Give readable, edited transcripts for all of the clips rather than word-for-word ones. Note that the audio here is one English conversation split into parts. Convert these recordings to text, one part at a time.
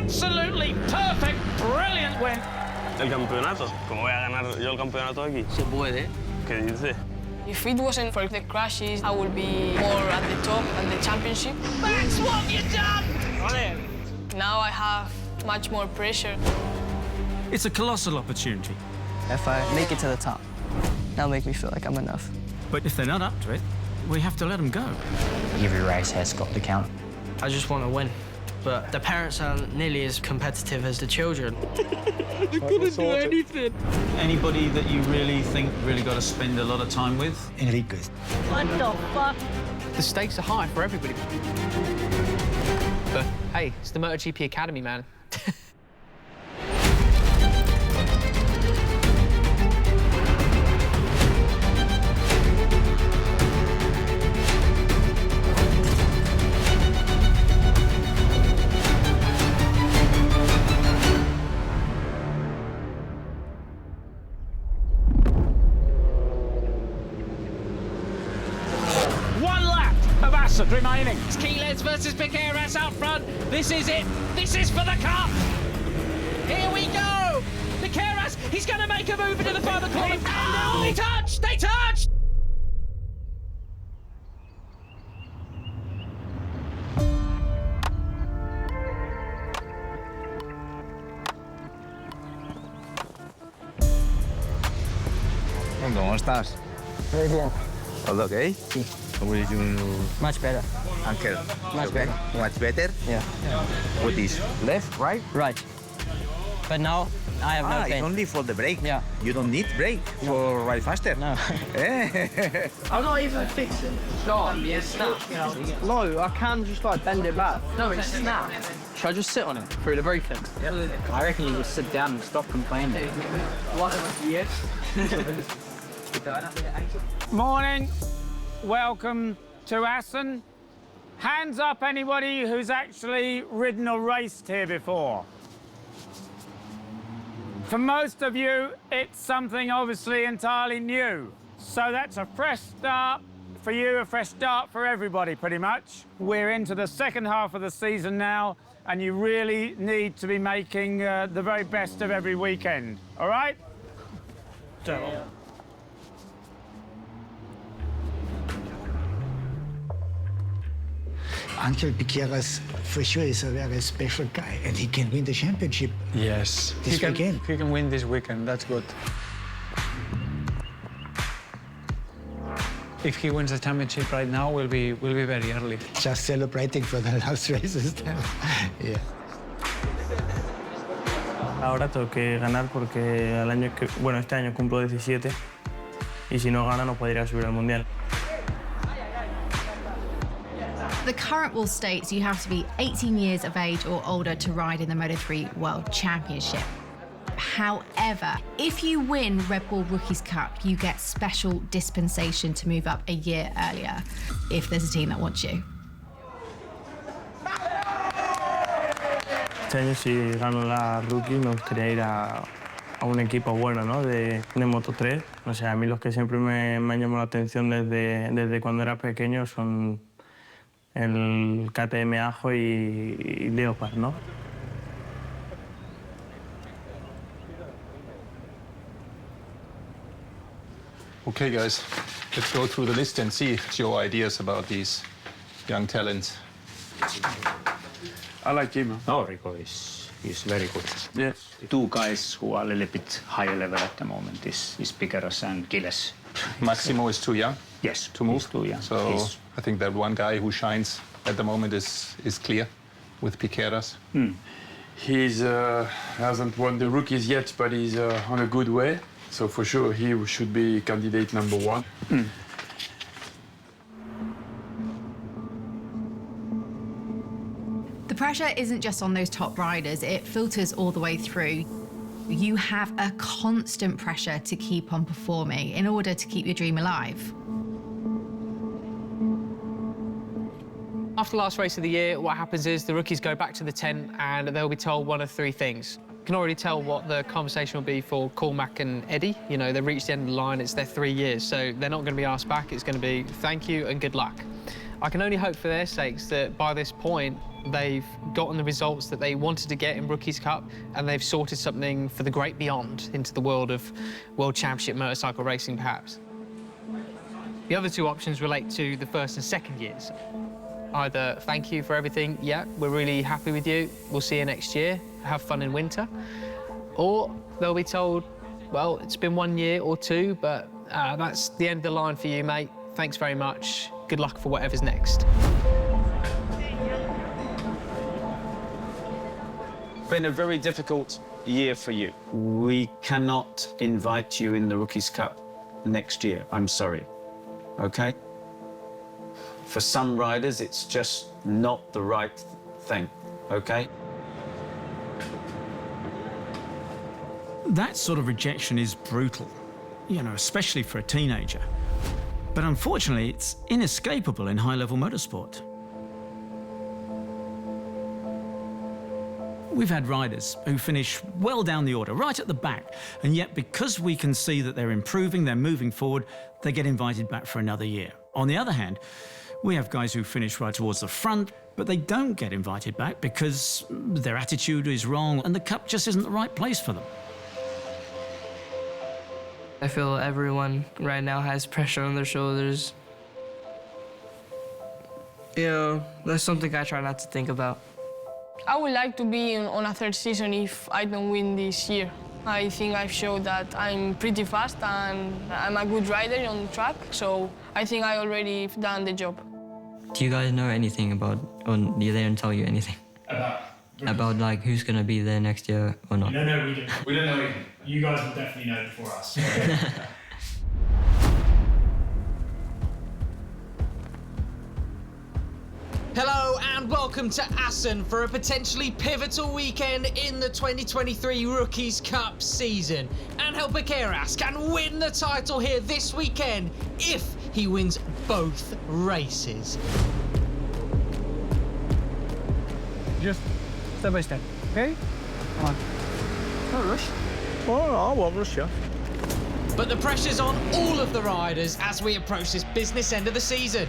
absolutely perfect, brilliant win. El campeonato. ¿Cómo voy a ganar yo el campeonato aquí? Se puede. ¿Qué dice? If it wasn't for the crashes, I would be more at the top and the championship. That's what you've done! Now I have much more pressure. It's a colossal opportunity. If I make it to the top, that'll make me feel like I'm enough. But if they're not up to it, we have to let them go. Every race has got to count. I just want to win. But the parents aren't nearly as competitive as the children. I couldn't do anything. Anybody that you really think really got to spend a lot of time with? Enriquez. What the fuck? The stakes are high for everybody. But hey, it's the MotoGP Academy, man. Assen remaining. It's Keyless versus Piqueras out front. This is it. This is for the cup. Here we go. Piqueras, he's going to make a move into the final corner. No! They touched! They touched! ¿Cómo estás? Very bien. All okay? Sí. How will you... Much better. Uncle? Much better. Much better? Yeah. What is? Left, right? Right. But now I have no It's pain. only for the brake? Yeah. You don't need brake for ride faster? No. I'm not even fixing. Stop. Yeah, snap. No, I can just like bend it back. No, it's snap. Should I just sit on it through the briefing? I reckon you just sit down and stop complaining. Yes. Morning. Welcome to Assen. Hands up anybody who's actually ridden or raced here before. For most of you, it's something obviously entirely new. So that's a fresh start for you, a fresh start for everybody, pretty much. We're into the second half of the season now, and you really need to be making the very best of every weekend, all right? Uncle Piqueras, for sure, is a very special guy, and he can win the championship. Yes, This weekend. He can win this weekend. That's good. If he wins the championship right now, we'll be very early. Just celebrating for the last races. Yeah. Ahora tengo que ganar porque este año cumplo 17 y si no gana no podría subir al mundial. The current rule states you have to be 18 years of age or older to ride in the Moto3 World Championship. However, if you win Red Bull Rookies Cup, you get special dispensation to move up a year earlier if there's a team that wants you. Este año si gano la Rookie me gustaría ir a un equipo bueno, ¿no? de Moto3. O sea, a mí los que siempre me han llamado la atención desde cuando era pequeño son el KTM Ajo y Leopard, ¿no? Okay, guys, let's go through the list and see your ideas about these young talents. I like him. No, Rico is very good. Yes. Two guys who are a little bit higher level at the moment is Piqueras and Gilles. Maximo is too young Yes, to move. he's too young. So He's- I think that one guy who shines at the moment is clear with Piqueras. He hasn't won the rookies yet, but he's on a good way. So for sure, he should be candidate number one. The pressure isn't just on those top riders, it filters all the way through. You have a constant pressure to keep on performing in order to keep your dream alive. After the last race of the year, what happens is the rookies go back to the tent and they'll be told one of three things. You can already tell what the conversation will be for Cormac and Eddie. You know, they've reached the end of the line, it's their 3 years, so they're not going to be asked back. It's going to be thank you and good luck. I can only hope for their sakes that by this point they've gotten the results that they wanted to get in Rookies Cup and they've sorted something for the great beyond into the world of World Championship motorcycle racing, perhaps. The other two options relate to the first and second years. Either thank you for everything, yeah, we're really happy with you, we'll see you next year, have fun in winter. Or they'll be told, well, it's been 1 year or two, but that's the end of the line for you, mate. Thanks very much. Good luck for whatever's next. Been a very difficult year for you. We cannot invite you in the Rookies Cup next year. I'm sorry. OK? For some riders, it's just not the right thing. OK? That sort of rejection is brutal, you know, especially for a teenager. But unfortunately, it's inescapable in high-level motorsport. We've had riders who finish well down the order, right at the back, and yet because we can see that they're improving, they're moving forward, they get invited back for another year. On the other hand, we have guys who finish right towards the front, but they don't get invited back because their attitude is wrong and the cup just isn't the right place for them. I feel everyone right now has pressure on their shoulders. You know, that's something I try not to think about. I would like to be on a third season if I don't win this year. I think I've showed that I'm pretty fast and I'm a good rider on track, so I think I already done the job. Do you guys know anything about, or they didn't tell you anything? About like who's gonna be there next year or not? No, we don't. We don't know anything. You guys will definitely know before us. Hello and welcome to Assen for a potentially pivotal weekend in the 2023 Rookies Cup season. Angel Piqueras can win the title here this weekend if he wins both races. Just step by step, okay? Come on. Don't rush. Oh, I won't rush you. But the pressure's on all of the riders as we approach this business end of the season.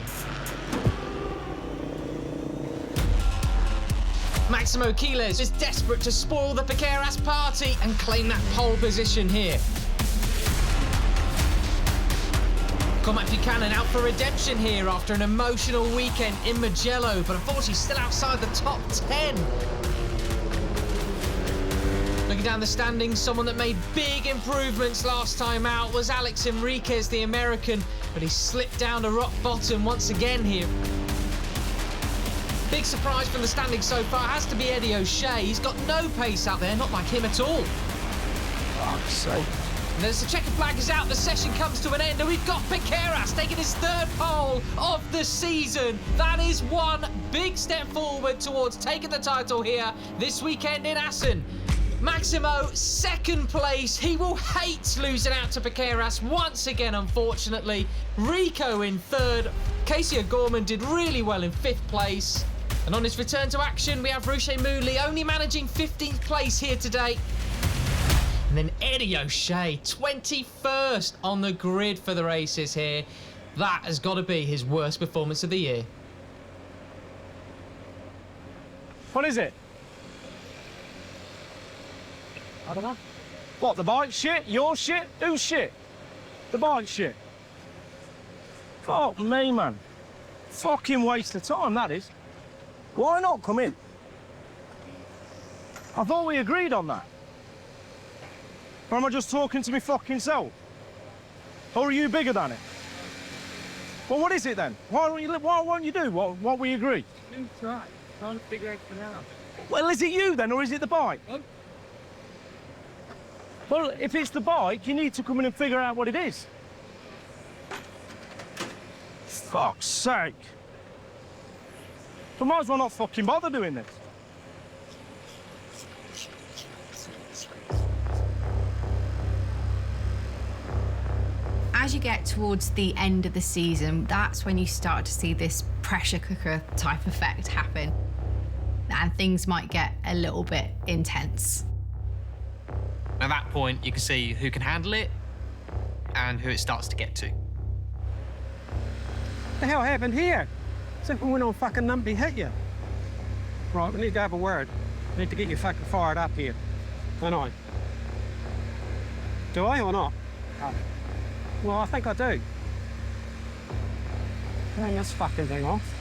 Maximo Quiles is desperate to spoil the Piqueras party and claim that pole position here. Cormac Buchanan out for redemption here after an emotional weekend in Mugello, but unfortunately still outside the top 10. Looking down the standings, someone that made big improvements last time out was Alex Enriquez, the American, but he slipped down to rock bottom once again here. Big surprise from the standings so far has to be Eddie O'Shea. He's got no pace out there, not like him at all. Fuck's sake. And as the checker flag is out, the session comes to an end, and we've got Piqueras taking his third pole of the season. That is one big step forward towards taking the title here this weekend in Assen. Maximo, second place. He will hate losing out to Piqueras once again, unfortunately. Rico in third. Casey O'Gorman did really well in fifth place. And on his return to action, we have Ruche Mouli only managing 15th place here today. And then Eddie O'Shea, 21st on the grid for the races here. That has got to be his worst performance of the year. What is it? I don't know. What, the bike shit? Your shit? Whose shit? The bike shit. Fuck me, man. Fucking waste of time, that is. Why not come in? I thought we agreed on that. Or am I just talking to me fucking self? Or are you bigger than it? Well, what is it then? Why won't you do what we agree? It's right. Can't figure it out. Well, is it you then, or is it the bike? Oh. Well, if it's the bike, you need to come in and figure out what it is. Fuck's sake. We might as well not fucking bother doing this. As you get towards the end of the season, that's when you start to see this pressure cooker type effect happen. And things might get a little bit intense. At that point, you can see who can handle it and who it starts to get to. What the hell happened here? As if we went on fucking numpty hit you. Right, we need to have a word. We need to get you fucking fired up here. Don't I? Do I or not? Well, I think I do. Turn this fucking thing off.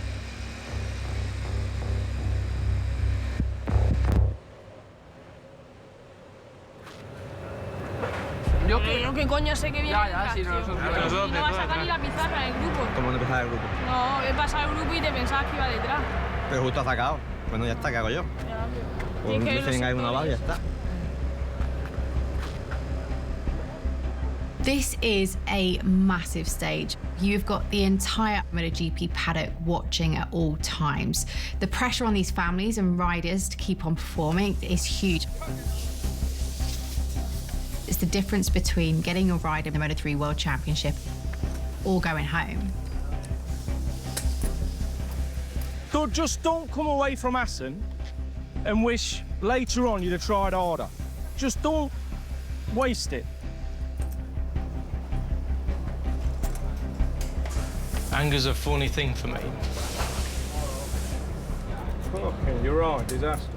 Yo qué coño sé que viene. Ya, si no nosotros. Y no vas a sacar ni la pizarra en el grupo. ¿Cómo no empezar el grupo? No, he pasado el grupo y te pensabas que iba detrás. Pero justo ha sacado. Bueno, ya está, ¿qué hago yo? Pues que me los tienen ahí una sectores- bala y ya está. This is a massive stage. You've got the entire MotoGP paddock watching at all times. The pressure on these families and riders to keep on performing is huge. It's the difference between getting your ride in the Moto3 World Championship or going home. So just don't come away from Assen and wish later on you'd have tried harder. Just don't waste it. Anger's a funny thing for me. Fucking, you're right, disaster.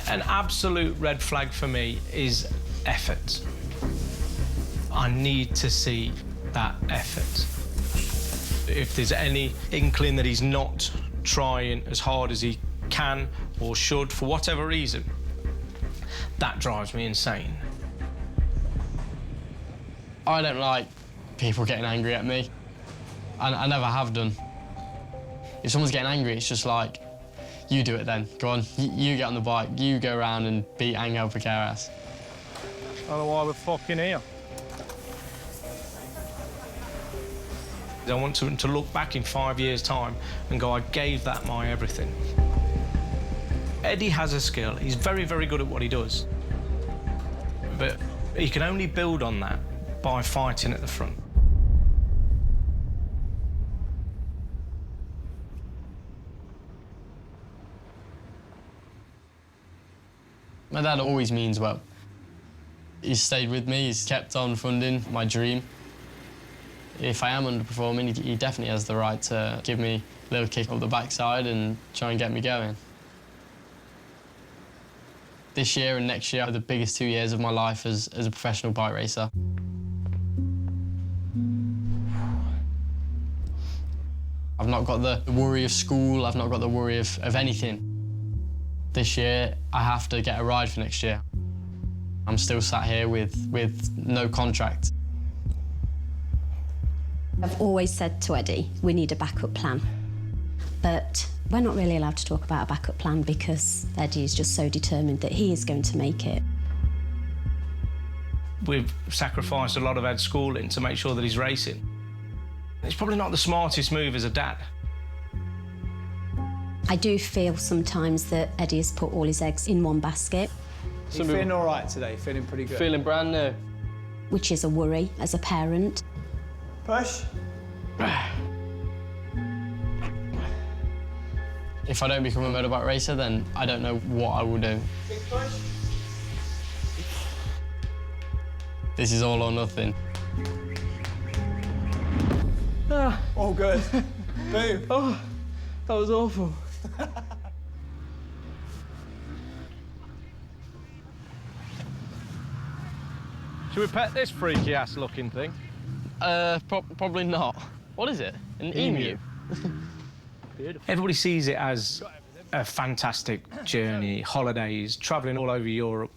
An absolute red flag for me is effort. I need to see that effort. If there's any inkling that he's not trying as hard as he can or should for whatever reason, that drives me insane. I don't like people getting angry at me. I never have done. If someone's getting angry, it's just like, you do it then. Go on, you get on the bike, you go around and beat Angel Piqueras. I don't know why we're fucking here. I want to look back in 5 years' time and go, I gave that my everything. Eddie has a skill. He's very, very good at what he does. But he can only build on that by fighting at the front. My dad always means well. He's stayed with me, he's kept on funding my dream. If I am underperforming, he definitely has the right to give me a little kick up the backside and try and get me going. This year and next year are the biggest 2 years of my life as a professional bike racer. I've not got the worry of school, I've not got the worry of anything. This year, I have to get a ride for next year. I'm still sat here with no contract. I've always said to Eddie, we need a backup plan. But we're not really allowed to talk about a backup plan because Eddie is just so determined that he is going to make it. We've sacrificed a lot of Ed's schooling to make sure that he's racing. It's probably not the smartest move as a dad. I do feel sometimes that Eddie has put all his eggs in one basket. So you're feeling all right today? Feeling pretty good? Feeling brand new. Which is a worry as a parent. Push. If I don't become a motorbike racer, then I don't know what I will do. Big push. This is all or nothing. Ah, all good. Boom. Oh, that was awful. Should we pet this freaky ass looking thing? Probably not. What is it? An emu? Everybody sees it as a fantastic journey, holidays, travelling all over Europe.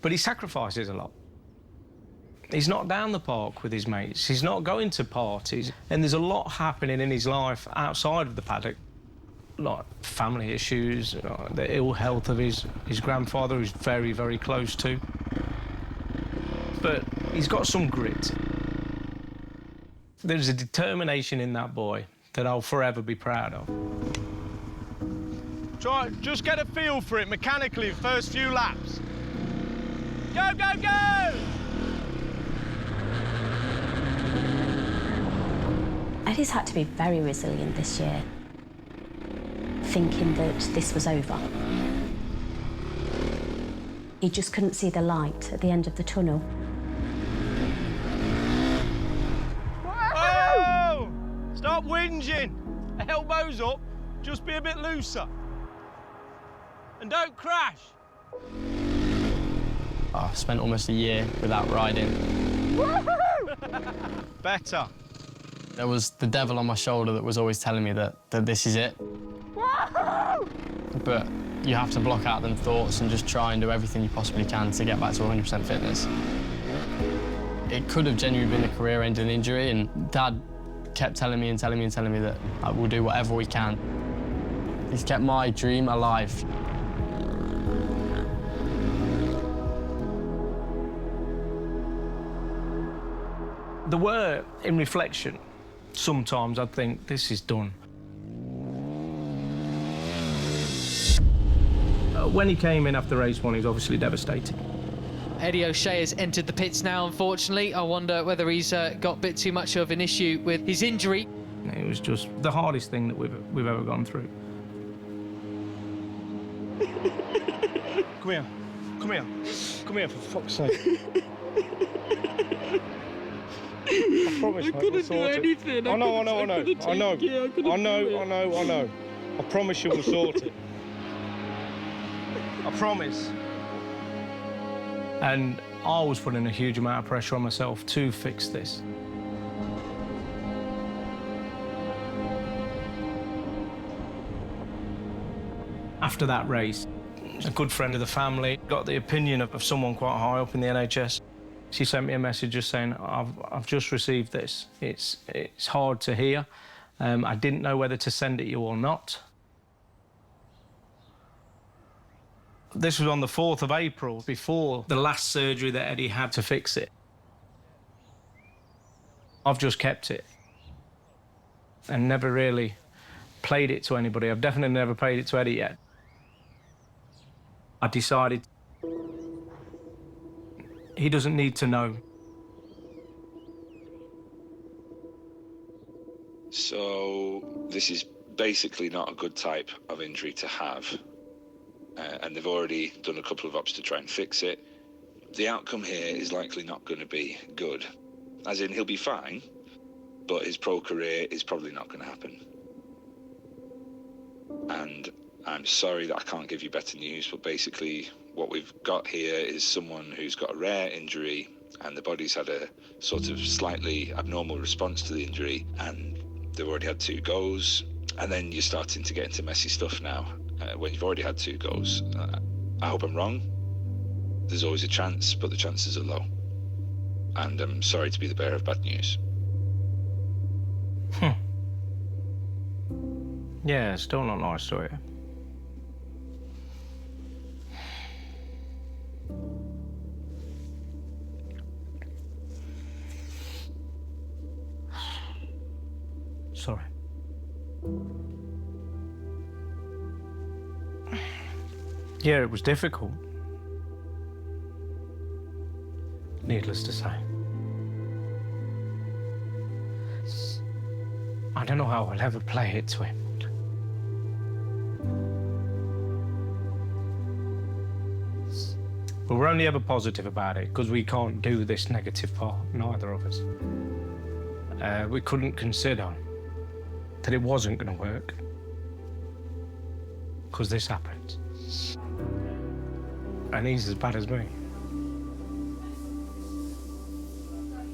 But he sacrifices a lot. He's not down the park with his mates. He's not going to parties. And there's a lot happening in his life outside of the paddock. Like family issues, the ill health of his grandfather, who's very, very close to. But he's got some grit. There's a determination in that boy that I'll forever be proud of. Just get a feel for it mechanically the first few laps. Go, go, go! Eddie's had to be very resilient this year, thinking that this was over. He just couldn't see the light at the end of the tunnel. Whoa! Stop whinging! elbows up, just be a bit looser. And don't crash. I spent almost a year without riding. Better. There was the devil on my shoulder that was always telling me that this is it. But you have to block out them thoughts and just try and do everything you possibly can to get back to 100% fitness. It could have genuinely been a career-ending injury, and Dad kept telling me that I will do whatever we can. He's kept my dream alive. There were, in reflection, sometimes I'd think, this is done. When he came in after race one, he was obviously devastated. Eddie O'Shea has entered the pits now, unfortunately. I wonder whether he's got a bit too much of an issue with his injury. It was just the hardest thing that we've ever gone through. Come here. Come here. Come here, for fuck's sake. I promise, mate, we'll sort it. I know. I promise you we'll sort it. I promise. And I was putting a huge amount of pressure on myself to fix this. After that race, a good friend of the family got the opinion of someone quite high up in the NHS. She sent me a message just saying, I've just received this. It's hard to hear. I didn't know whether to send it you or not. This was on the 4th of April, before the last surgery that Eddie had to fix it. I've just kept it and never really played it to anybody. I've definitely never played it to Eddie yet. I decided he doesn't need to know. So this is basically not a good type of injury to have. And they've already done a couple of ops to try and fix it. The outcome here is likely not going to be good. As in, he'll be fine, but his pro career is probably not going to happen. And I'm sorry that I can't give you better news, but basically what we've got here is someone who's got a rare injury and the body's had a sort of slightly abnormal response to the injury, and they've already had 2 goes, and then you're starting to get into messy stuff now. When you've already had 2 goes. I hope I'm wrong. There's always a chance, but the chances are low. And I'm sorry to be the bearer of bad news. Yeah, it's still not nice to hear. Sorry. Yeah, it was difficult. Needless to say. I don't know how I'll ever play it to him. But we're only ever positive about it because we can't do this negative part, neither of us. We couldn't consider that it wasn't going to work because this happened. And he's as bad as me.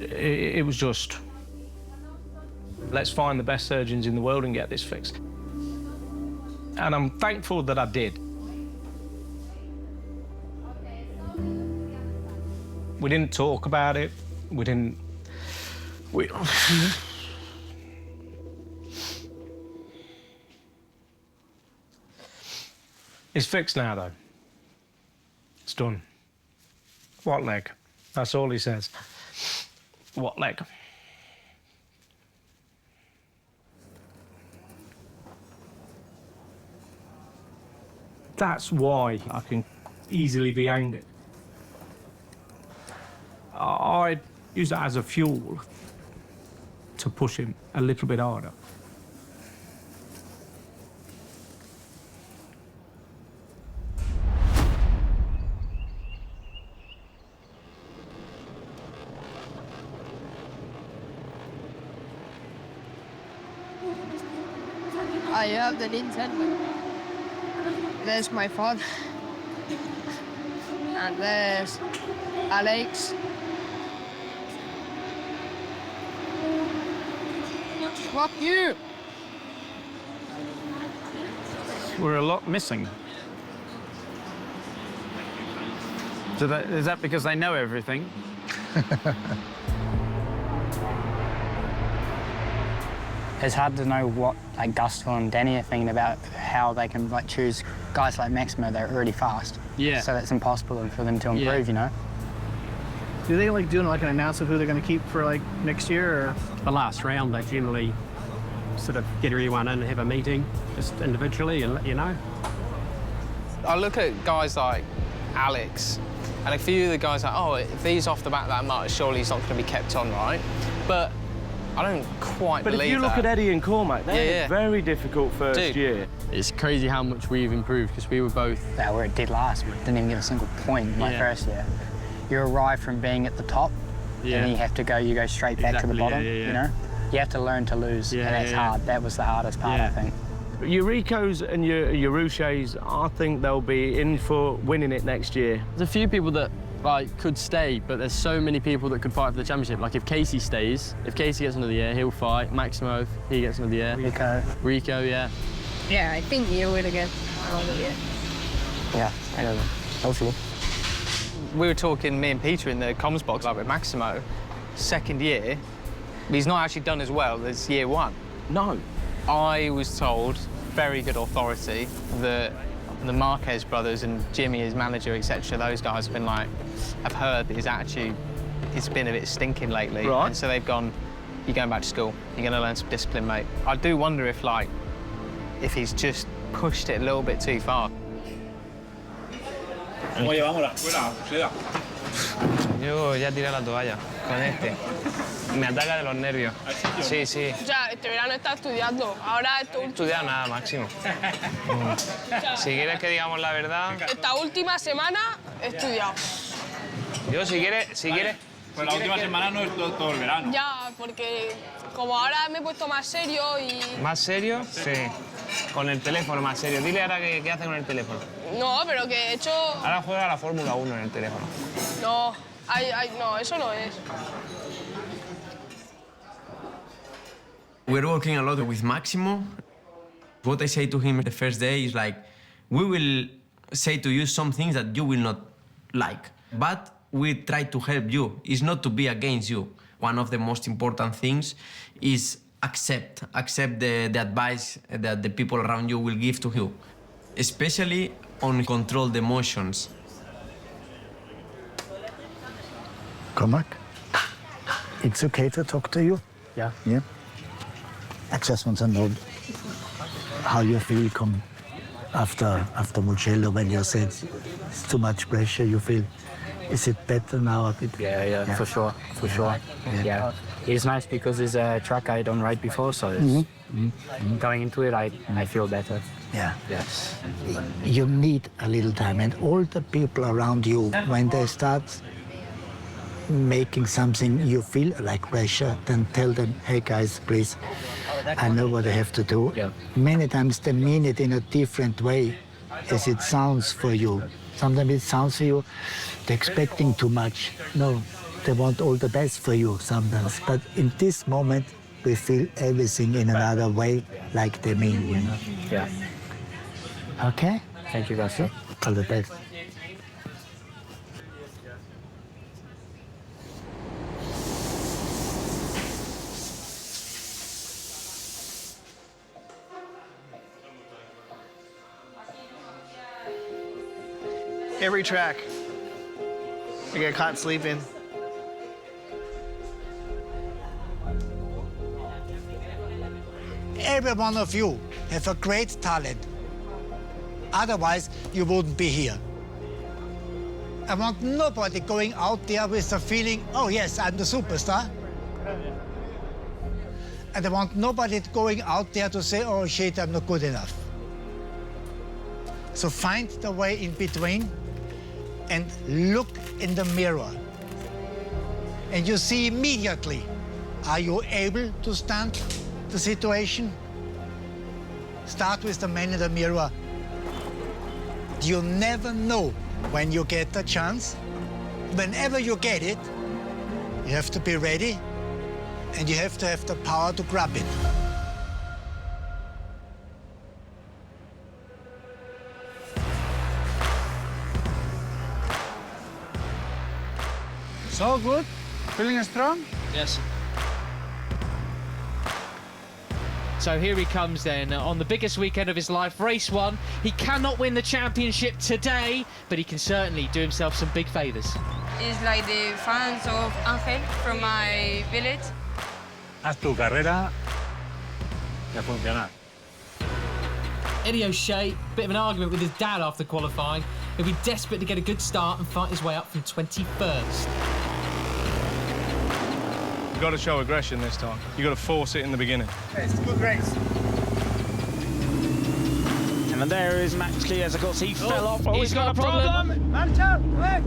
It was just, let's find the best surgeons in the world and get this fixed. And I'm thankful that I did. We didn't talk about it. It's fixed now, though. It's done. What leg? That's all he says. What leg? That's why I can easily be angered. I use that as a fuel to push him a little bit harder. I have the Nintendo. There's my father. And there's Alex. Fuck you! We're a lot missing. So is that because they know everything? It's hard to know what like Gusto and Danny are thinking about how they can like choose guys like Maximo. They're already fast. Yeah. So that's impossible for them to improve, you know. Do they like doing like an announcement of who they're going to keep for like next year? Or? The last round, they generally sort of get everyone in and have a meeting just individually and let you know. I look at guys like Alex, and a few of the guys like, oh, if he's off the back that much, surely he's not going to be kept on, right? But I don't quite believe that. But if you look at Eddie and Cormac, they had a very difficult first year. It's crazy how much we've improved because we were both... Yeah, we were dead last. We didn't even get a single point in my first year. You arrive from being at the top, and then you go straight back to the bottom, you know? You have to learn to lose, and that's hard. That was the hardest part, I think. Your Ricos and your Rouches, I think they'll be in for winning it next year. There's a few people that like could stay, but there's so many people that could fight for the championship. Like if Casey stays, if Casey gets another year, he'll fight. Maximo, if he gets another year. Rico, yeah. Yeah, I think you will get another year. Yeah, I don't know. Hopefully. We were talking, me and Peter, in the comms box like with Maximo, second year, but he's not actually done as well as year one. No. I was told, very good authority, that the Marquez brothers and Jimmy, his manager, etc., those guys have been like, I've heard that his attitude has been a bit stinking lately. Right. And so they've gone, you're going back to school, you're going to learn some discipline, mate. I do wonder if, like, if he's just pushed it a little bit too far. ¿Cómo llevamos la escuela? Yo ya tiré la toalla con este. Me ataca de los nervios. Sí, sí. O sea, este verano está estudiando. Ahora esto No he estudiado nada, Máximo. Si quieres que digamos la verdad... Esta última semana he estudiado. Yo, si quieres... Pues la última semana no es todo el verano. Ya, porque como ahora me he puesto más serio y... ¿Más serio? Sí. Con el teléfono más serio. Dile ahora qué hace con el teléfono. No, pero que he hecho... Ahora juega a la Fórmula 1 en el teléfono. No, no, eso no es. We're working a lot with Maximo. What I say to him the first day is like, we will say to you some things that you will not like, but we try to help you. It's not to be against you. One of the most important things is accept the advice that the people around you will give to you, especially on control the emotions. Cormac, it's okay to talk to you? Yeah. Yeah? I just want to know how you feel after Mugello when you said it's too much pressure, you feel. Is it better now a bit? Yeah, for sure. Yeah. It's nice because it's a track I don't ride before, so it's, going into it, I feel better. Yeah. Yes. You need a little time, and all the people around you, when they start making something you feel like pressure, then tell them, hey guys, please, I know what I have to do. Yeah. Many times they mean it in a different way as it sounds for you. Sometimes it sounds for you, they're expecting too much. No, they want all the best for you sometimes. But in this moment, we feel everything in another way, like they mean, you know? Yeah. Okay? Thank you, guys. All the best. Every track, I get caught sleeping. Every one of you have a great talent. Otherwise, you wouldn't be here. I want nobody going out there with the feeling, oh yes, I'm the superstar. And I want nobody going out there to say, oh shit, I'm not good enough. So find the way in between and look in the mirror. And you see immediately, are you able to stand the situation? Start with the man in the mirror. You never know when you get the chance. Whenever you get it, you have to be ready and you have to have the power to grab it. So good? Feeling strong? Yes. So here he comes then, on the biggest weekend of his life, race 1. He cannot win the championship today, but he can certainly do himself some big favours. It's like the fans of Angel from my village. Haz tu carrera y a funcionar. Eddie O'Shea, bit of an argument with his dad after qualifying. He'll be desperate to get a good start and fight his way up from 21st. You've got to show aggression this time. You've got to force it in the beginning. It's a good race. And there is Max Chiesa, of course, he fell off. Oh, he's got a problem. Marcha, wait.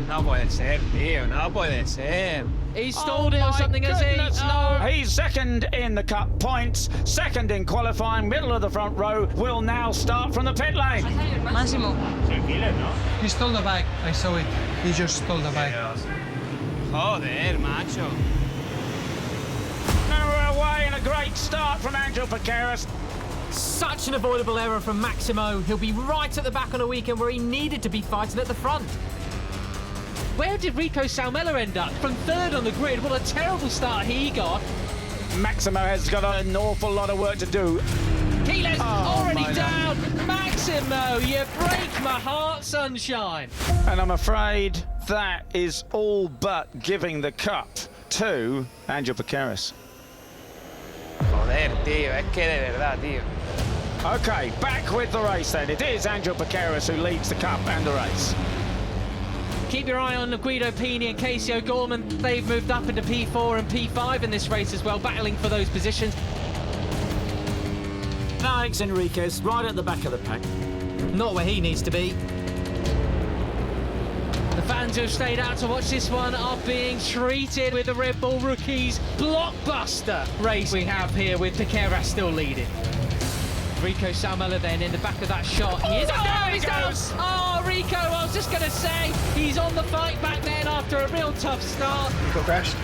No puede ser, tío, no puede ser. He stalled it or something, has he? No. He's second in the cup points, second in qualifying, middle of the front row, will now start from the pit lane. Máximo. He stole the bike. I saw it. He just stole the bike. Joder, macho. And we're away, and a great start from Angel Piqueras. Such an avoidable error from Maximo. He'll be right at the back on a weekend where he needed to be fighting at the front. Where did Rico Salmela end up? From 3rd on the grid. What a terrible start he got. Maximo has got an awful lot of work to do. Keeler's already down. Maximo, you break my heart, sunshine. And I'm afraid that is all but giving the cup to Angel Piqueras. Joder, tío, es que de verdad, tío. OK, back with the race then. It is Angel Piqueras who leads the cup and the race. Keep your eye on Guido Pini and Casey O'Gorman. They've moved up into P4 and P5 in this race as well, battling for those positions. Alex Enriquez right at the back of the pack. Not where he needs to be. The fans who have stayed out to watch this one are being treated with the Red Bull Rookies blockbuster race we have here with Piqueras still leading. Rico Salmela then in the back of that shot. He is he's down! Oh, Rico, I was just going to say, he's on the fight back then after a real tough start. Rico crashed?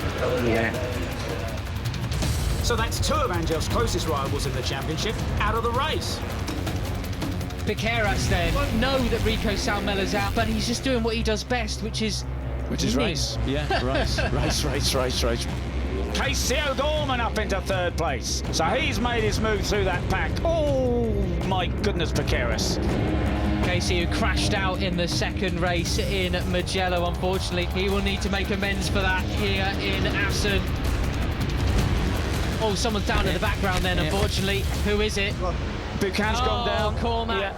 Yeah. So that's 2 of Angel's closest rivals in the championship out of the race. Piqueras then won't know that Rico Salmela's out, but he's just doing what he does best, which is race. Yeah, race. Casey O'Gorman up into 3rd place. So he's made his move through that pack. Oh, my goodness, Piqueras. Casey, who crashed out in the 2nd race in Mugello, unfortunately. He will need to make amends for that here in Assen. Oh, someone's down in the background then, unfortunately. Who is it? Buchan's gone down. Cormac. Yeah.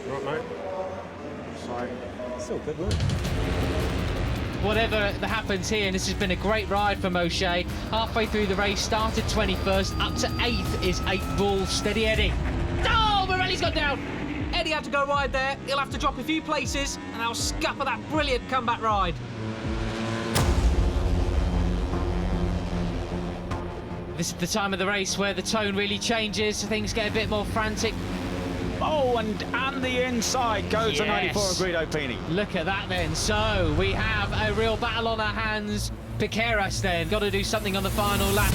Right, mate. Sorry. Still good, look. Whatever happens here, and this has been a great ride from O'Shea. Halfway through the race, started 21st, up to 8th is 8 Bull, Steady Eddie. Oh, Morelli's gone down. Eddie had to go wide there. He'll have to drop a few places, and they'll scupper that brilliant comeback ride. This is the time of the race where the tone really changes, things get a bit more frantic. Oh, and the inside goes the 94 of Guido Pini. Look at that then. So we have a real battle on our hands. Piqueras then got to do something on the final lap.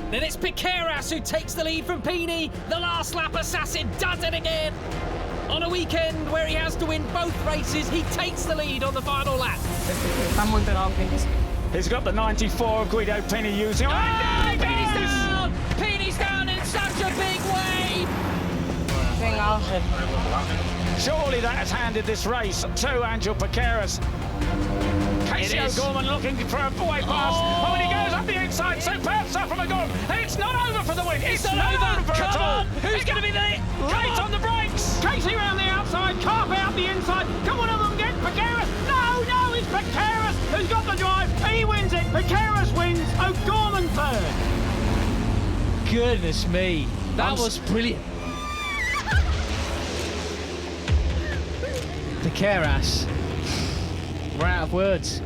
Then it's Piqueras who takes the lead from Pini. The last lap assassin does it again. On a weekend where he has to win both races, he takes the lead on the final lap. He's got the 94 of Guido Pini using. Oh, Pini's down! Pini's down in such a big way! Surely that has handed this race to Angel Piqueras. Casey O'Gorman looking for a way past. Oh, and he goes up the inside. Superb stuff from O'Gorman. It's not over for the win. It's not over at all. Who's going to be there? Kate on the brakes. Casey round the outside. Carp out the inside. Come on, them get Piqueras. No, it's Piqueras who's got the drive. He wins it. Piqueras wins. O'Gorman 3rd. Goodness me. That was brilliant. Piqueras We're out of words.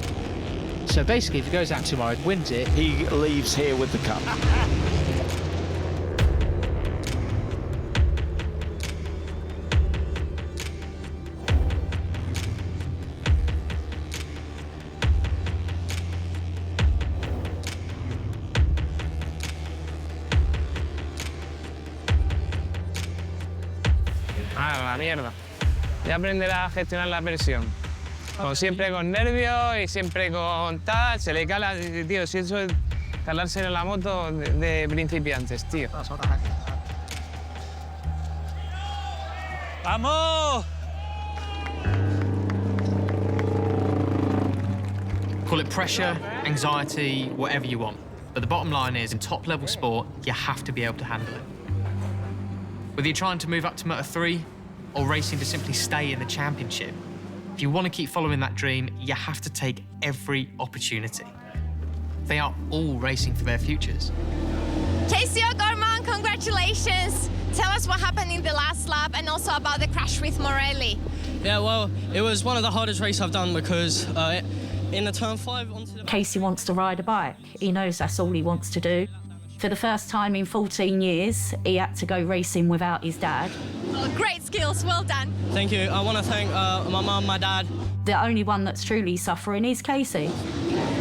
So basically, if he goes out tomorrow and wins it, he leaves here with the cup. Ah, la mierda. Ya aprenderá a gestionar la presión. Siempre con nervios y siempre con tal. Se le cala, tío, si eso es calarse en la moto de principiantes, tío. ¡Vamos! Call it pressure, anxiety, whatever you want. But the bottom line is, in top-level sport, you have to be able to handle it. Whether you're trying to move up to Moto3 or racing to simply stay in the championship, if you want to keep following that dream, you have to take every opportunity. They are all racing for their futures. Casey O'Gorman, congratulations. Tell us what happened in the last lap and also about the crash with Morelli. Yeah, well, it was one of the hardest races I've done because in the turn 5 onto the... Casey wants to ride a bike. He knows that's all he wants to do. For the first time in 14 years, he had to go racing without his dad. Oh, great skills, well done. Thank you. I want to thank my mum, my dad. The only one that's truly suffering is Casey.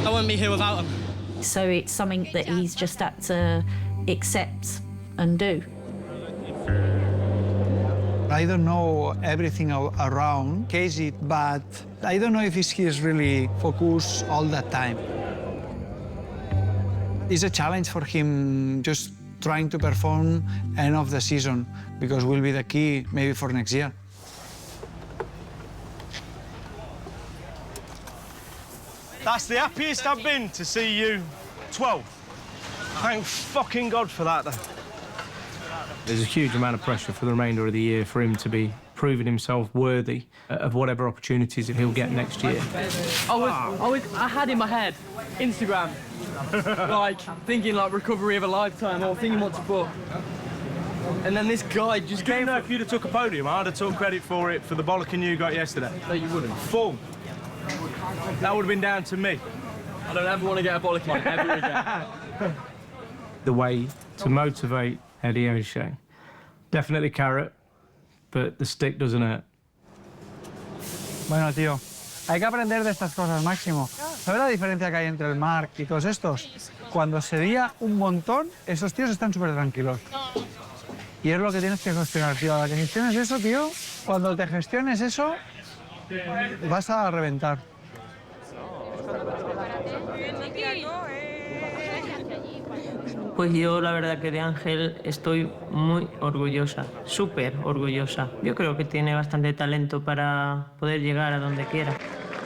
I wouldn't be here without him. So it's something that he's just had to accept and do. I don't know everything around Casey, but I don't know if he's really focused all the time. It's a challenge for him just trying to perform end of the season because will be the key maybe for next year. That's the happiest I've been to see you 12th. Thank fucking God for that, though. There's a huge amount of pressure for the remainder of the year for him to be proving himself worthy of whatever opportunities he'll get next year. I had in my head Instagram, like thinking like recovery of a lifetime or thinking what to book. And then this guy just came. If you'd have took a podium, I'd have took credit for it for the bollocking you got yesterday. No, you wouldn't. Full. That would have been down to me. I don't ever want to get a bollocking ever again. The way to motivate Eddie O'Shea. Definitely carrot, but the stick doesn't hurt. Bueno, tío, hay que aprender de estas cosas, Máximo. ¿Sabes la diferencia que hay entre el Marc y todos estos? Cuando se lía un montón, esos tíos están súper tranquilos. Y es lo que tienes que gestionar, tío. A la que gestiones eso, tío, cuando te gestiones eso, vas a reventar. Pues yo la verdad que de Ángel estoy muy orgullosa, súper orgullosa. Yo creo que tiene bastante talento para poder llegar a donde quiera.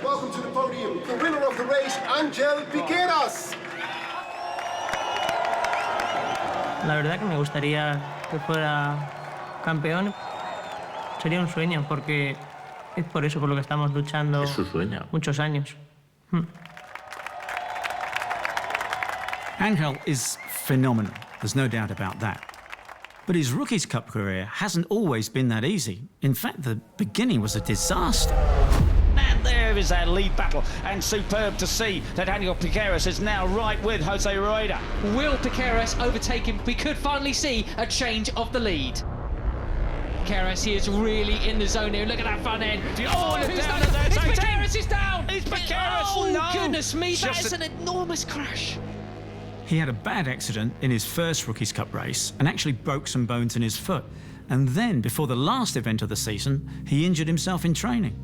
Welcome to the podium, the winner of the race, Ángel Piqueras. La verdad que me gustaría que fuera campeón. Sería un sueño porque es por eso por lo que estamos luchando. Es su sueño. Muchos años. Angel is phenomenal, there's no doubt about that. But his Rookies Cup career hasn't always been that easy. In fact, the beginning was a disaster. And there is that lead battle, and superb to see that Daniel Piqueras is now right with Jose Rueda. Will Piqueras overtake him? We could finally see a change of the lead. Piqueras, he is really in the zone here. Look at that front end. Oh, who's down that? there, It's Piqueras is down. It's Piqueras. Oh, no. goodness me, that Just is an enormous crash. He had a bad accident in his first Rookies Cup race and actually broke some bones in his foot. And then, before the last event of the season, he injured himself in training.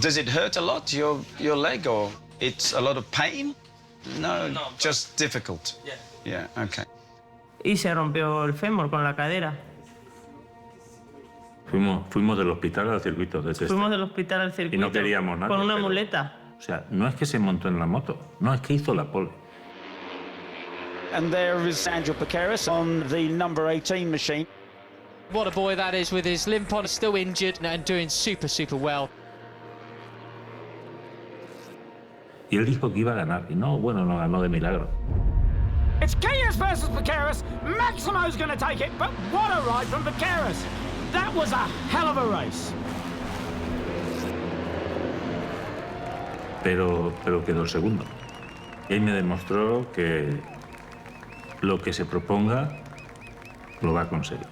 Does it hurt a lot, your leg, or it's a lot of pain? No, just difficult. Yeah, okay. Y se rompió el fémur con la cadera. Fuimos del hospital al circuito de test. Fuimos del hospital al circuito. Y no queríamos nada. Con una muleta. O sea, no es que se montó en la moto, no, es que hizo la pole. And there is Angel Piqueras on the number 18 machine. What a boy that is, with his limp on, still injured and doing super, super well. Y él dijo que iba a ganar, y no, bueno, no ganó de milagro. It's Kias versus Piqueras. Maximo's going to take it, but what a ride from Piqueras. That was a hell of a race. Pero quedó segundo. Y ahí me demostró que lo que se proponga lo va a conseguir.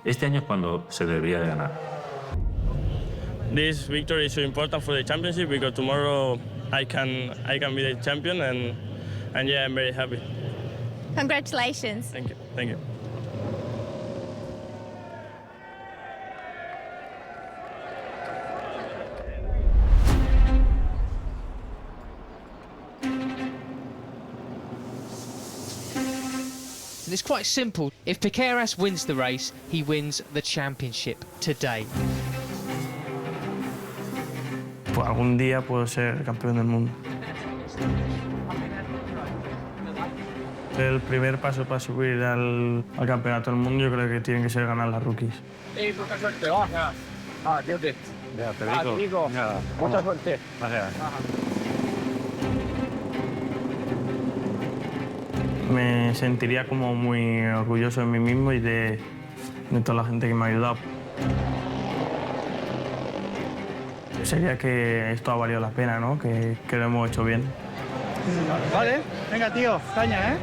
Este año es cuando se debería de ganar. This victory is so important for the championship because tomorrow I can be the champion and yeah, I'm very happy. Congratulations. Thank you. Thank you. And it's quite simple. If Piqueras wins the race, he wins the championship today. Pues algún día puedo ser campeón del mundo. El primer paso para subir al campeonato del mundo yo creo que tiene que ser ganar las rookies. Mucha suerte, baja. Fíjate. Ya, te digo. Mucha suerte. Gracias. Me sentiría como muy orgulloso de mí mismo y de toda la gente que me ha ayudado. Sería que esto ha valido la pena, ¿no? Que lo hemos hecho bien. Vale, venga tío, caña, ¿eh?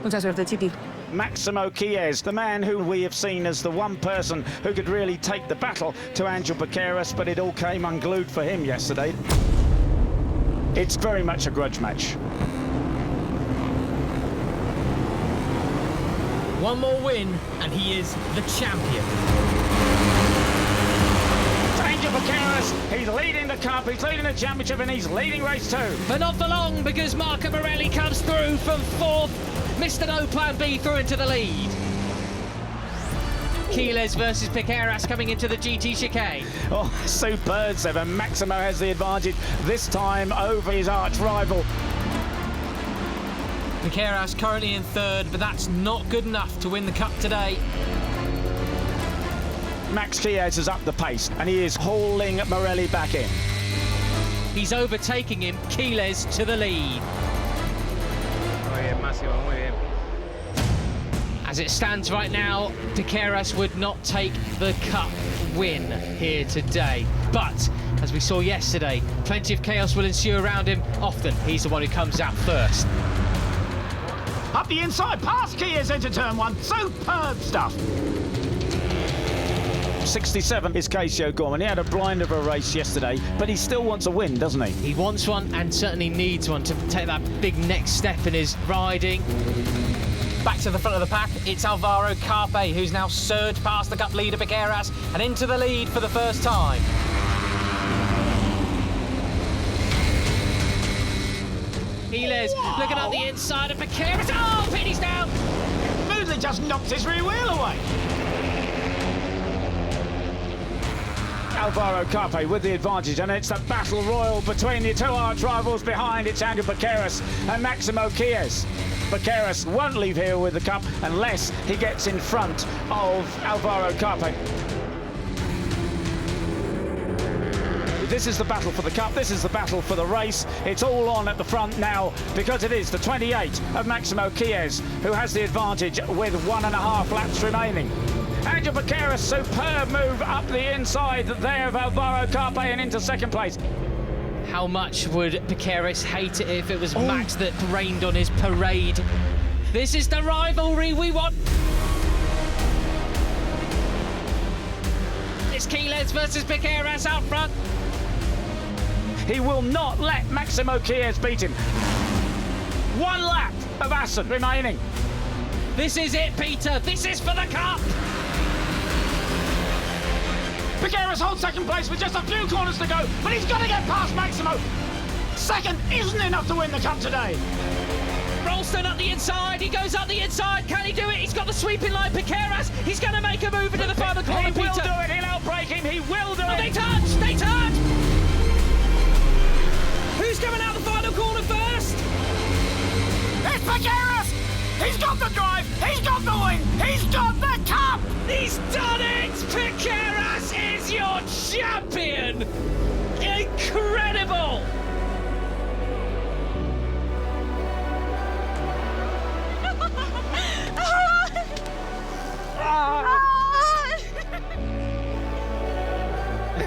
Mucha suerte, Chiqui. Maximo Chies, the man who we have seen as the one person who could really take the battle to Angel Piqueras, but it all came unglued for him yesterday. It's very much a grudge match. One more win, and he is the champion. Angel Piqueras, he's leading the cup, he's leading the championship, and he's leading race 2. But not for long, because Marco Morelli comes through from 4th. Mr. No Plan B through into the lead. Quiles versus Piqueras coming into the GT chicane. Oh, superb, Seven. Maximo has the advantage this time over his arch rival. Piqueras currently in 3rd, but that's not good enough to win the cup today. Max Chies has upped the pace, and he is hauling Morelli back in. He's overtaking him, Quiles to the lead. Muy bien, Máximo, muy bien. As it stands right now, Piqueras would not take the cup win here today. But, as we saw yesterday, plenty of chaos will ensue around him. Often, he's the one who comes out first. Up the inside, past Chies into turn 1. Superb stuff. 67 is Casey O'Gorman. He had a blind of a race yesterday, but he still wants a win, doesn't he? He wants one and certainly needs one to take that big next step in his riding. Back to the front of the pack, it's Alvaro Carpe, who's now surged past the cup leader Piqueras and into the lead for the first time. Quiles looking up the inside of Piqueras. Oh, Penny's down! Smoothly just knocked his rear wheel away. Alvaro Carpe with the advantage, and it's a battle royal between the two arch rivals behind. It's Angel Piqueras and Maximo Chies. Piqueras won't leave here with the cup unless he gets in front of Alvaro Carpe. This is the battle for the cup, this is the battle for the race. It's all on at the front now because it is the 28 of Maximo Chies who has the advantage with 1.5 laps remaining. Angel Piqueras, superb move up the inside there of Alvaro Carpe and into second place. How much would Piqueras hate it if it was Max that rained on his parade? This is the rivalry we want. It's Quiles versus Piqueras out front. He will not let Maximo Chies beat him. 1 lap of Assen remaining. This is it, Peter. This is for the cup. Piqueras holds second place with just a few corners to go, but he's got to get past Maximo. Second isn't enough to win the cup today. Ralston up the inside, he goes up the inside, can he do it? He's got the sweeping line, Piqueras, he's going to make a move into the final corner, He will Peter. do it, he'll outbreak him, he will do it. They touch! Who's coming out the final corner first? It's Piqueras! He's got the drive, he's got the win, he's got the cup! He's done it! Piqueras is your champion! Incredible!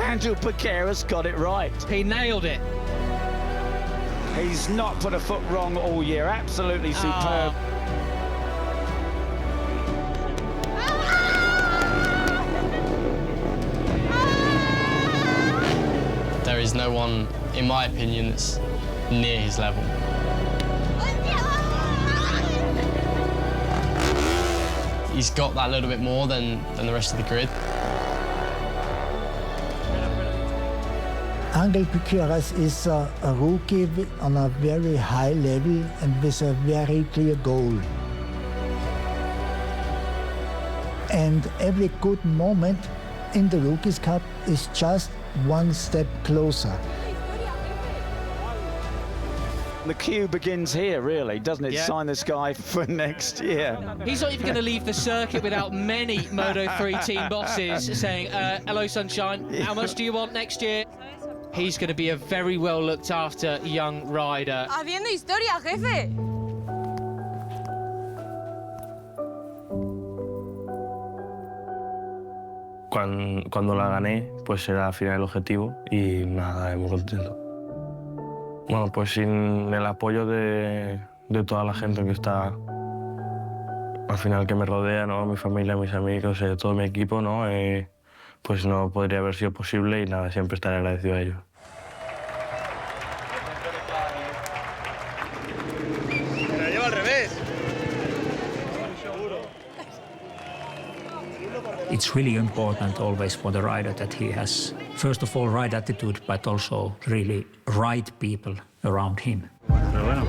Angel Piqueras got it right. He nailed it. He's not put a foot wrong all year. Absolutely superb. There is no one, in my opinion, that's near his level. He's got that little bit more than the rest of the grid. Angel Piqueras is a rookie on a very high level and with a very clear goal. And every good moment in the Rookies Cup is just one step closer. The queue begins here, really, doesn't it? Yeah. Sign this guy for next year. He's not even going to leave the circuit without many Moto3 team bosses saying, hello, sunshine, how much do you want next year? He's going to be a very well looked after young rider. Haciendo historia, jefe. Cuando la gané, pues era al final el objetivo y nada, muy contento. Bueno, pues sin el apoyo de toda la gente que está al final que me rodea, ¿no? Mi familia, mis amigos, todo mi equipo, ¿no? Pues no podría haber sido posible y nada, siempre estaré agradecido a ellos. Me lo llevo al revés. It's really important always for the rider that he has, first of all, right attitude, but also really right people around him. Pero bueno.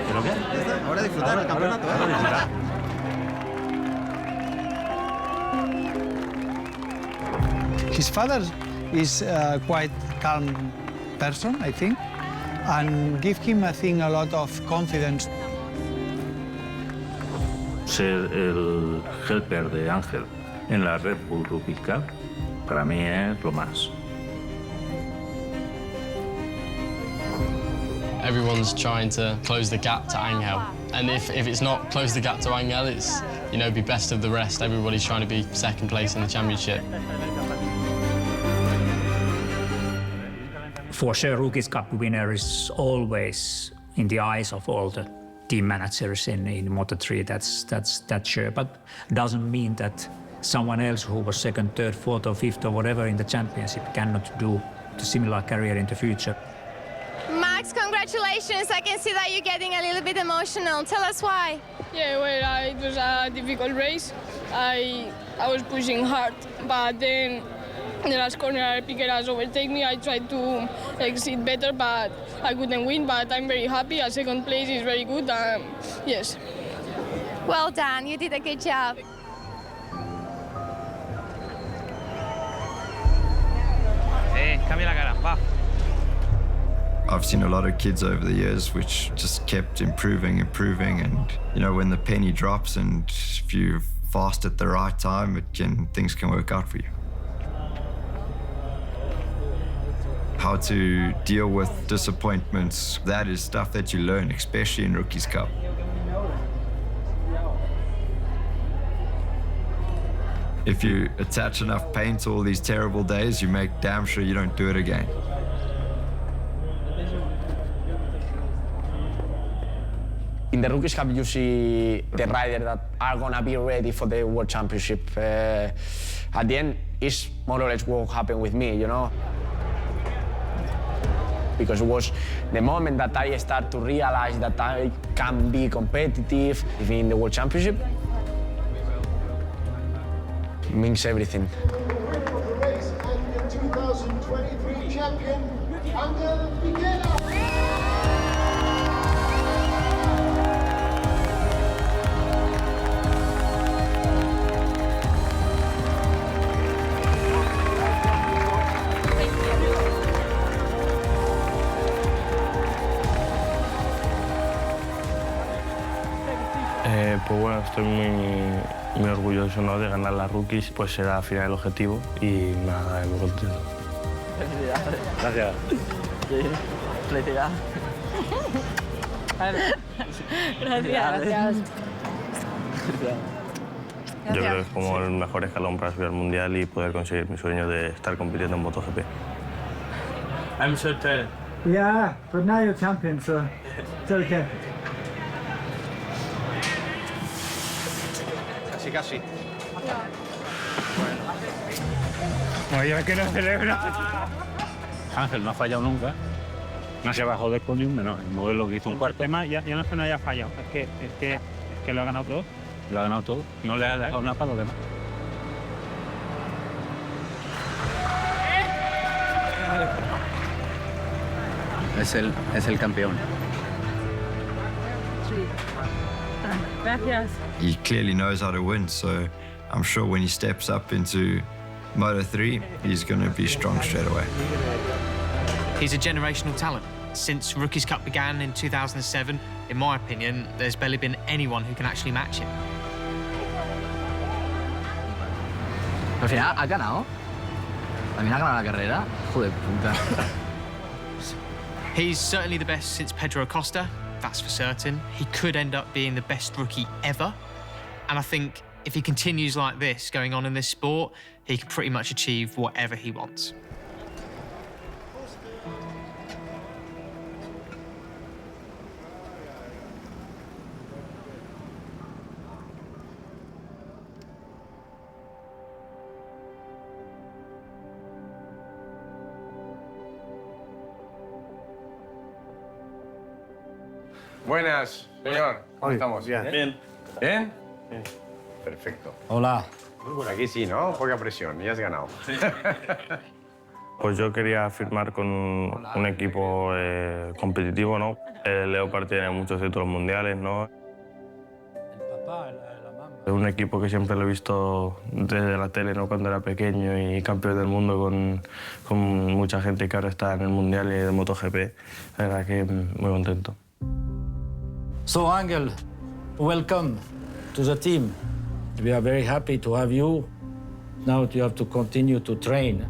¿Pero qué? Ya está. Ahora disfrutar el campeonato, His father is a quite calm person, I think, and give him, I think, a lot of confidence. Ser el helper de Ángel en la Red Bull Rookie Cup, para mí es lo más. Everyone's trying to close the gap to Angel. And if it's not close the gap to Angel, it's, you know, be best of the rest. Everybody's trying to be second place in the championship. For sure, Rookies Cup winner is always in the eyes of all the team managers in Moto3, that's sure. But doesn't mean that someone else who was second, third, fourth or fifth or whatever in the championship cannot do a similar career in the future. Max, congratulations. I can see that you're getting a little bit emotional. Tell us why. Yeah, well, it was a difficult race. I was pushing hard, but then in the last corner, Piqueras overtake me. I tried to exit better, but I couldn't win. But I'm very happy. A second place is very good. Yes. Well done. You did a good job. Cambia la cara, va. I've seen a lot of kids over the years which just kept improving, and you know, when the penny drops and if you're fast at the right time, things can work out for you. How to deal with disappointments, that is stuff that you learn, especially in Rookies Cup. If you attach enough pain to all these terrible days, you make damn sure you don't do it again. In the Rookies Cup, you see the riders that are gonna be ready for the World Championship. At the end, it's more or less what happened with me, you know? Because it was the moment that I start to realize that I can be competitive in the World Championship. It means everything. The race and the 2023 champion, Angel Piqueras. Pues bueno, estoy muy orgulloso, ¿no? De ganar las Rookies, pues será al final el objetivo y nada, muy contento. Felicidades. Gracias. Sí, felicidades. Gracias. Yo creo que es como el mejor escalón para subir al Mundial y poder conseguir mi sueño de estar compitiendo en MotoGP. I'm so tired. Yeah, but now you're champion, so it's okay. Casi, casi. Oye, que no celebra. Ángel no ha fallado nunca. No se bajó del podium, menos el modelo que hizo un cuarto. Además, ya no es que no haya fallado, es que lo ha ganado todo. Lo ha ganado todo. No le ha dado nada para los demás. Es el campeón. Gracias. He clearly knows how to win, so I'm sure when he steps up into Moto3, he's going to be strong straight away. He's a generational talent. Since Rookies Cup began in 2007, in my opinion, there's barely been anyone who can actually match him. Al final ha ganado. También ha ganado la carrera. Joder, puta. He's certainly the best since Pedro Acosta, that's for certain. He could end up being the best rookie ever. And I think if he continues like this going on in this sport, he can pretty much achieve whatever he wants. Buenas, señor. ¿Cómo estamos? Bien. ¿Bien? ¿Bien? Perfecto. Hola. Aquí sí, ¿no? Poca presión, ya has ganado. Pues yo quería firmar con un equipo competitivo, ¿no? El Leopard tiene muchos títulos mundiales, ¿no? Es un equipo que siempre lo he visto desde la tele, ¿no? Cuando era pequeño y campeón del mundo con mucha gente que ahora está en el Mundial y de MotoGP. La verdad que muy contento. So, Angel, welcome to the team. We are very happy to have you. Now you have to continue to train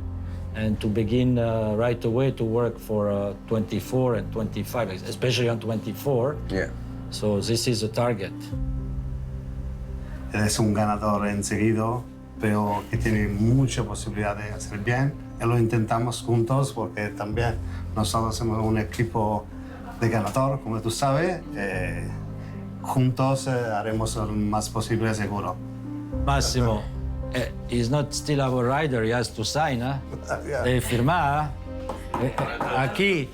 and to begin right away to work for 24 and 25, especially on 24. Yeah. So this is the target. Es un ganador enseguido, pero que tiene mucha posibilidad de hacer bien. Y lo intentamos juntos porque también nosotros somos un equipo de ganador, como tú sabes. Juntos haremos lo más posible seguro. Massimo, he's not still our rider, he has to sign, huh? Deve firmar, aquí.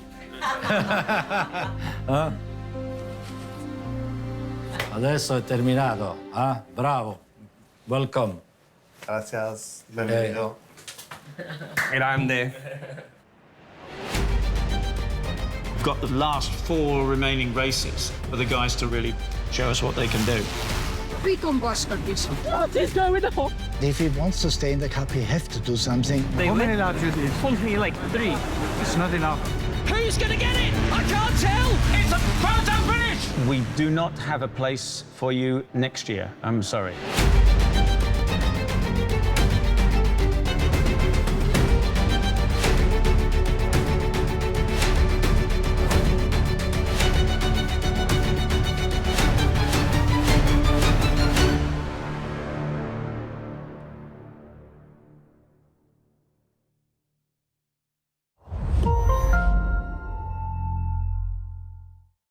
Adesso è terminato, bravo. Welcome. Gracias, bienvenido. Grande. Got the last 4 remaining races for the guys to really show us what they can do. What is going on? If he wants to stay in the cup, he has to do something. How many laps you did? Only like 3. It's not enough. Who's going to get it? I can't tell. It's a photo finish. We do not have a place for you next year. I'm sorry.